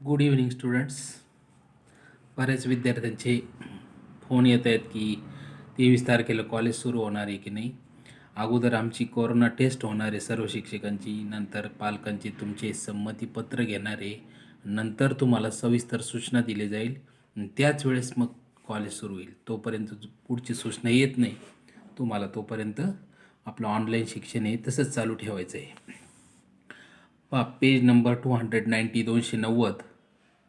Good evening students. बऱ्याच विद्यार्थ्यांचे phone येत आहेत की 23 तारखेला कॉलेज सुरू होणार आहे की नाही. अगोदर आमची कोरोना टेस्ट होणार आहे सर्व शिक्षकांची, नंतर पालकांची तुमचे संमतीपत्र घेणार आहे, नंतर तुम्हाला सविस्तर सूचना दिली जाईल आणि त्याच वेळेस मग कॉलेज सुरू होईल. तोपर्यंत पुढची सूचना येत नाही तुम्हाला, तोपर्यंत आपलं ऑनलाईन शिक्षण हे तसंच चालू ठेवायचं आहे. पेज नंबर 290 290,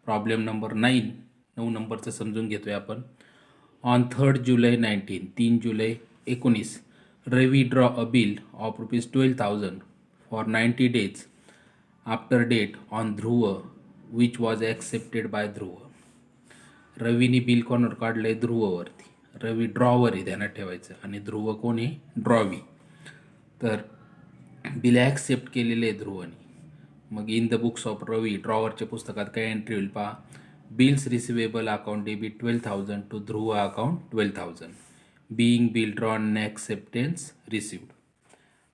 प्रॉब्लेम नंबर 9 नंबरचं समजून घेतोय आपण. ऑन 3 जुलै 19, 3 जुलै 19, Ravi draw a bill of ₹12,000 for 90 days after date on Dhruv which was accepted by Dhruv. रवीने बिल कोणावर काढलं आहे? ध्रुववरती. रवी ड्रॉवर आहे, ध्यानात ठेवायचं, आणि ध्रुव कोण आहे? ड्रॉवी. तर बिल ॲक्सेप्ट केलेले आहे ध्रुवने. मग in the books of Ravi ड्रॉवरच्या पुस्तकात काय एंट्री होईल पहा. Bills receivable account debit 12,000 to Dhruv account 12,000 being bill drawn acceptance received.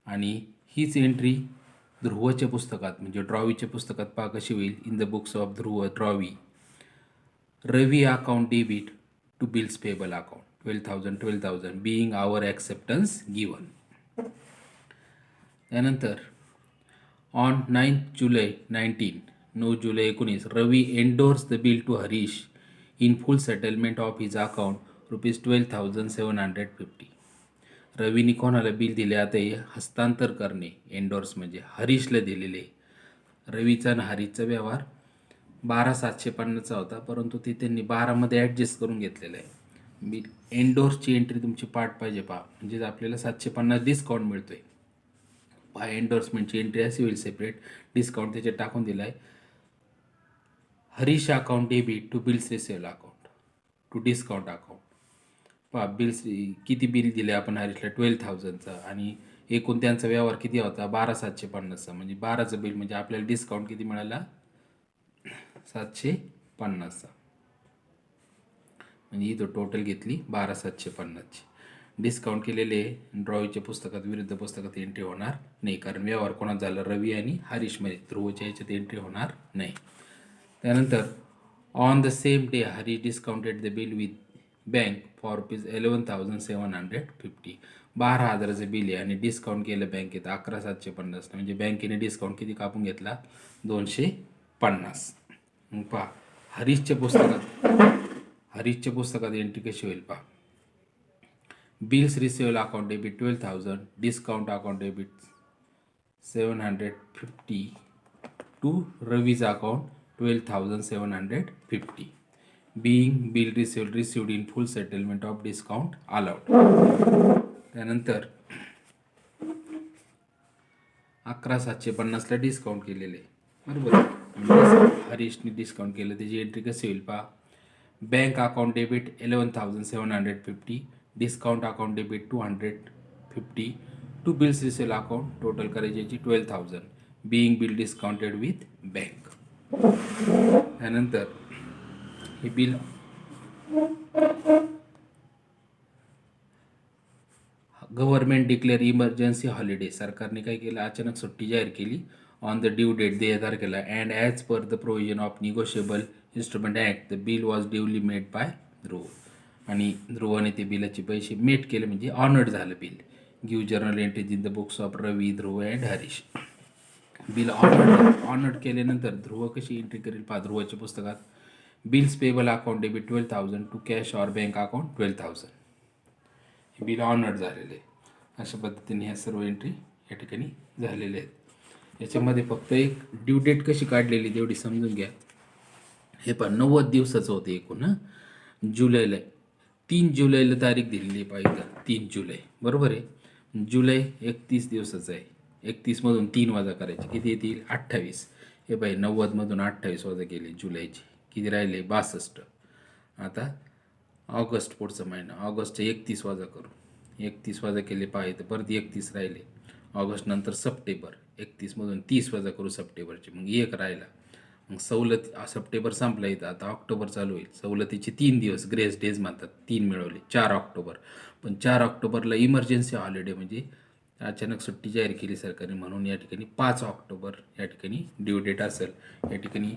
आणि हीच एंट्री ध्रुवच्या पुस्तकात म्हणजे ड्रॉवीच्या पुस्तकात पहा कशी होईल. In the books of Dhruv drawee Ravi account debit to bills payable account 12,000 being our acceptance given. त्यानंतर ऑन 9 जुलै 19, 9 जुलै 19, Ravi endorse the bill to Harish in full settlement of his account ₹12,750. रवीने कोणाला बिल दिले? आता हे हस्तांतर करणे, एंडोर्स म्हणजे हरीशला दिलेले. रवीचा आणि हरीशचा व्यवहार 12,750चा होता, परंतु ते त्यांनी 12मध्ये ॲडजस्ट करून घेतलेलं आहे. बिल एंडोर्सची एंट्री तुमची पाठ पाहिजे पहा, म्हणजे आपल्याला 750 डिस्काउंट मिळतो आहे. पहा एंडोर्समेंटची एंट्री अशी होईल, सेपरेट डिस्काउंट त्याच्यात टाकून दिला आहे. Harish account debit to bills received account to discount account. पहा बिल्स किती बिल दिले आपण हरीशला? 12,000चा, आणि एकूण त्यांचा व्यवहार किती होता? 12,750चा. म्हणजे 12चं बिल म्हणजे आपल्याला डिस्काउंट किती मिळाला? 750चा. म्हणजे इथं टोटल घेतली 12,750ची. डिस्काउंट केलेले ड्रॉवीच्या पुस्तकात विरुद्ध पुस्तकात एंट्री होणार नाही, कारण व्यवहार कोणात झाला? रवी आणि हरीशमध्ये. ध्रुवच्या याच्यात एंट्री होणार नाही. त्यानंतर on the same day Harish discounted the bill with bank for ₹11,750. 12,000चं बिल आहे आणि डिस्काउंट केलं बँकेत 11,750. म्हणजे बँकेने डिस्काउंट किती कापून घेतला? 250. मग पहा हरीशच्या पुस्तकात एंट्री कशी होईल पहा. Bills receivable account debit 12,000 discount account debit 750 to Ravi's account 12,750 being bill received in full settlement of discount allowed. त्यानंतर 11,750ला डिस्काउंट केलेले, बरोबर. हरीशने डिस्काउंट केलं, त्याची एंट्री कशी होईल पहा. Bank account debit 11,750 discount account debit 250 to bills resale account total करायची याची 12,000 being bill discounted with bank. त्यानंतर हे bill government declare emergency holiday. सरकारने काय केलं? अचानक सुट्टी जाहीर केली ऑन द ड्यू डेट 10 तारखेला. And as per the provision of negotiable instrument act the bill was duly made by Dhruv. आणि ध्रुवने ते बिलाचे पैसे मेट केले, म्हणजे ऑनर्ड झालं bill. Give journal entries in the books of Ravi, Dhruv and Harish. Bill honoured केल्यानंतर ध्रुव कशी एंट्री करेल पहा. ध्रुवच्या पुस्तकात bills payable account debit 12,000 to cash or bank account 12,000. हे बिल ऑनर्ड झालेले आहे. अशा पद्धतीने ह्या सर्व एंट्री या ठिकाणी झालेल्या आहेत. याच्यामध्ये फक्त एक ड्यू डेट कशी काढलेली तेवढी समजून घ्या. हे पण 90 दिवसाचं होतं एकूण. जुलैला 3 जुलैला तारीख दिलेली पाहिजे, 3 जुलै, बरोबर आहे. जुलै 31 दिवसाचं आहे. 31मधून 3 वजा करायचे, किती येतील? 28. हे बाई 90मधून 28 वजा केले जुलैचे, किती राहिले? 62. आता ऑगस्ट पुढचा महिना, ऑगस्टचे 31 वजा करू. 31 वजा केले पाहिजे तर परत 31 राहिले. ऑगस्ट नंतर सप्टेंबर, 31मधून 30 वजा करू सप्टेंबरचे, मग 1 राहिला. मग सप्टेंबर संपला इथं, आता ऑक्टोबर चालू होईल. सवलतीचे 3 दिवस ग्रेस डेज म्हणतात, 3 मिळवले, 4 ऑक्टोबर. पण 4 ऑक्टोबरला इमर्जन्सी हॉलिडे म्हणजे अचानक सुट्टी जाहीर केली सरकारने, म्हणून या ठिकाणी 5 ऑक्टोबर या ठिकाणी ड्यू डेट असेल. या ठिकाणी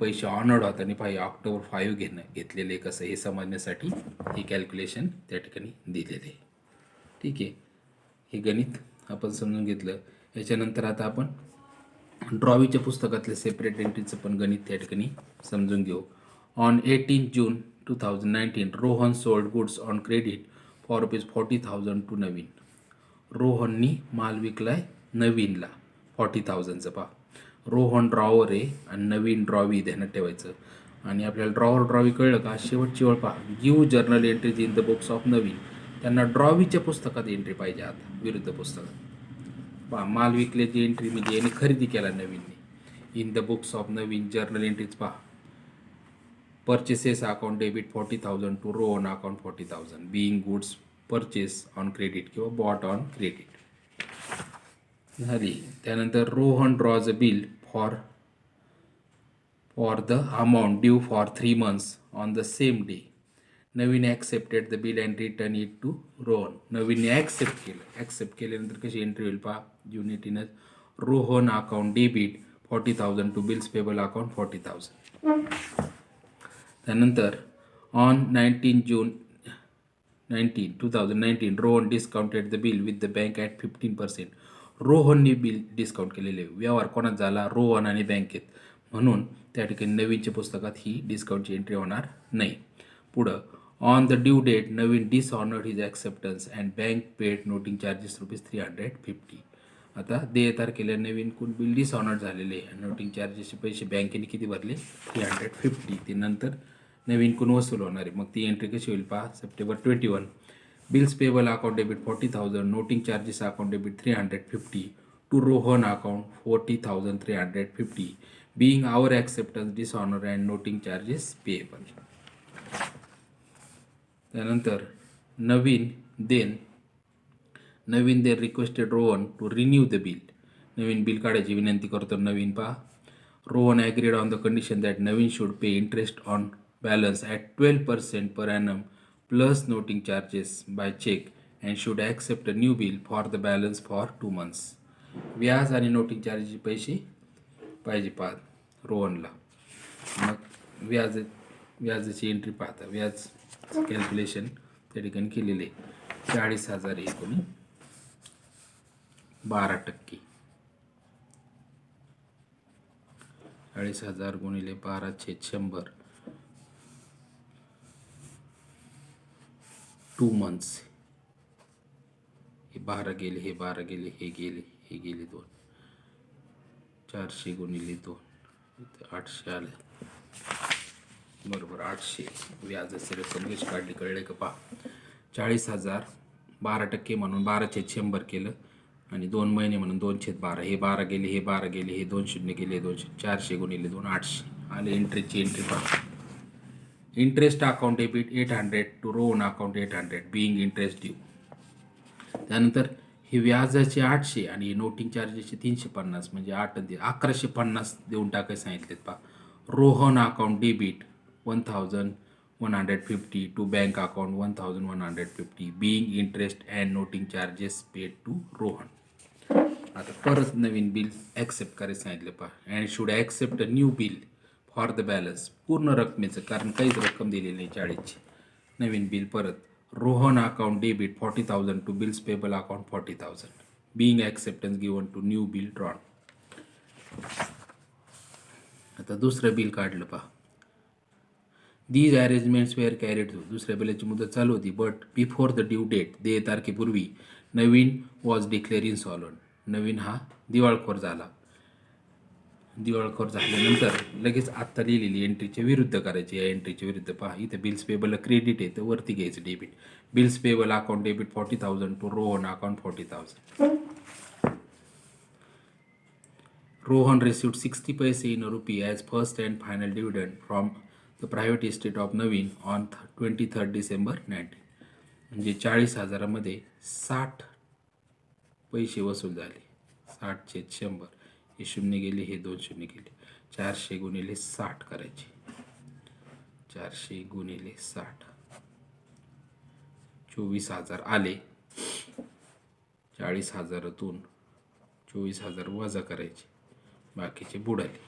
पैसे ऑनर्ड होताना पाहिजे ऑक्टोबर 5 घेतलेले कसं हे समजण्यासाठी हे कॅल्क्युलेशन त्या ठिकाणी दिलेले आहे. ठीक आहे, हे गणित आपण समजून घेतलं. याच्यानंतर आता आपण ड्रॉवीच्या पुस्तकातले सेपरेट एंट्रीचं पण गणित त्या ठिकाणी समजून घेऊ. On 18 June 2019 Rohan sold goods on credit for ₹40,000 to Naveen. रोहननी माल विकलाय नवीनला 40,000चं. पहा, रोहन ड्रॉवर आहे आणि नवीन ड्रॉवी ध्यानात ठेवायचं. आणि आपल्याला ड्रॉवी कळलं का? शेवटची वेळ पहा, give journal entries in the books of Naveen. त्यांना ड्रॉवीच्या पुस्तकात एंट्री पाहिजे आता विरुद्ध पुस्तकात. पहा, माल विकल्याची एंट्री म्हणजे याने खरेदी केला नवीनने. In the books of Naveen journal entries पहा, purchases account debit 40,000 to Rohan account 40,000 being goods purchase on credit किंवा बॉट ऑन क्रेडिट झाली. त्यानंतर Rohan draws a bill for the amount due for 3 months on the same day. Naveen accepted the bill and return it to Rohan. नवीनने accept केल्यानंतर कशी entry होईल पहा, युनिटीनं Rohan account debit 40,000 to bills payable account 40,000. त्यानंतर on 19 June 2019 Rohan discounted the bill with the bank at 15%. रोहनने bill discount केलेले. व्यवहार कोणात झाला? रोहन आणि बँकेत. म्हणून त्या ठिकाणी नवीनच्या पुस्तकात ही डिस्काउंटची एंट्री होणार नाही. पुढं on the due date Naveen dishonoured his acceptance and bank paid noting charges ₹350. आता देय तारखेला नवीन कोण बिल डिसऑनर्ड झालेले आणि नोटिंग चार्जेसचे पैसे बँकेने किती भरले? 350. ते नंतर नवीन कोण वसूल होणार आहे. मग ती एंट्री कशी होईल पहा, September 21 bills payable account debit 40,000 noting charges account debit 350 to Rohan account 40,350 being our acceptance dishonor and noting charges payable. त्यानंतर Naveen then requested Rohan to renew the bill. Naveen bill काढायची विनंती करतो नवीन. पहा, Rohan agreed on the condition that Naveen should pay interest on balance at 12% per annum plus noting charges by cheque and should accept a new bill for the balance for 2 months. व्याज आणि noting चार्जेसचे पैसे पाहिजे पहा रोहनला. मग व्याजाची एंट्री पाहता व्याज कॅल्क्युलेशन त्या ठिकाणी केलेले 40,000 एकूण 12%. 40,000 गुणिले 12/100 2 months. हे 12 गेले, हे 12 गेले, हे गेले 2. 400 गुणिले 2 800 आले. बरोबर 800 व्याजाची रक्कम कशी काढली कळले का पहा. 40,000 12% म्हणून 12/100 केलं आणि 2 महिने म्हणून 2/12. हे 12 गेले, हे 12 गेले, हे 2 शून्य गेले, 200. 400 गुणिले 2 800 आले. एंट्रीची एंट्री पहा. Interest account debit 800 to Rohan account 800 being interest due. त्यानंतर हे व्याजाचे 800 आणि नोटिंग चार्जेसचे 350 म्हणजे 1150 देऊन टाकायला सांगितलेत पहा. Rohan account debit 1,150 to bank account 1,150 being interest and noting charges paid to Rohan. आता परत नवीन बिल ॲक्सेप्ट करायला सांगितलं पहा. And should accept a new bill for the balance पूर्ण रकमेचं, कारण काहीच रक्कम दिलेली नाही 40ची. नवीन बिल परत Rohan account debit 40,000 to bills payable account 40,000 being acceptance given to new bill drawn. आता दुसरं बिल काढलं पहा. These arrangements were carried through. दुसऱ्या बिलाची मुदत चालू होती but before the due date देय तारखेपूर्वी नवीन वॉज डिक्लेअर इन्सॉल्वंट. नवीन हा दिवाळखोर झाल्यानंतर लगेच आत्ता लिहिलेली एंट्रीच्या विरुद्ध करायची. या एंट्रीच्या विरुद्ध पहा, इथे बिल्स पेबलला क्रेडिट आहे तर वरती घ्यायचं debit. Bills payable account debit 40,000 to Rohan account 40,000. Rohan received 60 पैसे in a rupee as first and final dividend from the private estate of Naveen on 23rd December 19. म्हणजे 40,000मध्ये 60 पैसे वसूल झाले. 60/100 हे शून्य गेले, हे 2 शून्य गेले. 400 गुणिले 60 करायचे. 400 गुणिले 60 24,000 आले. 40,000तून 24,000 वजा करायचे, बाकीचे बुडाले.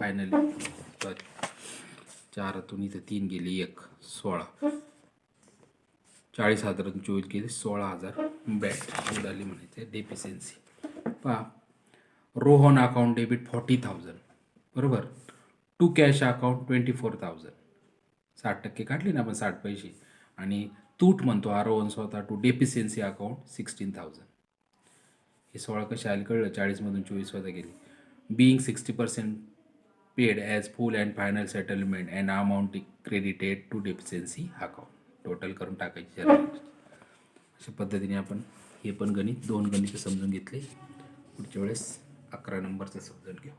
फायनली सॉरी 4तून इथं 3 गेली 1 16 40,000 24 गेले 16,000 बॅट उडाली म्हणायचं डेफिशियन्सी. पहा रोहन अकाउंट डेबिट 40,000 बरोबर, टू कॅश अकाउंट 24,000 60% काढली ना आपण 60 पैसे. आणि तूट म्हणतो रोहन स्वतः टू डेफिशियन्सी अकाउंट 16,000. हे 16 कसे आले कळलं, 40मधून 24 वजा गेली. Being 60% paid as full and final settlement and amount credited to deficiency account. Total करून टाकायची. अशा पद्धतीने आपण हे पण गणित 2 गणितं समजून घेतले. पुढच्या वेळेस 11 नंबरचं समजून घेऊ.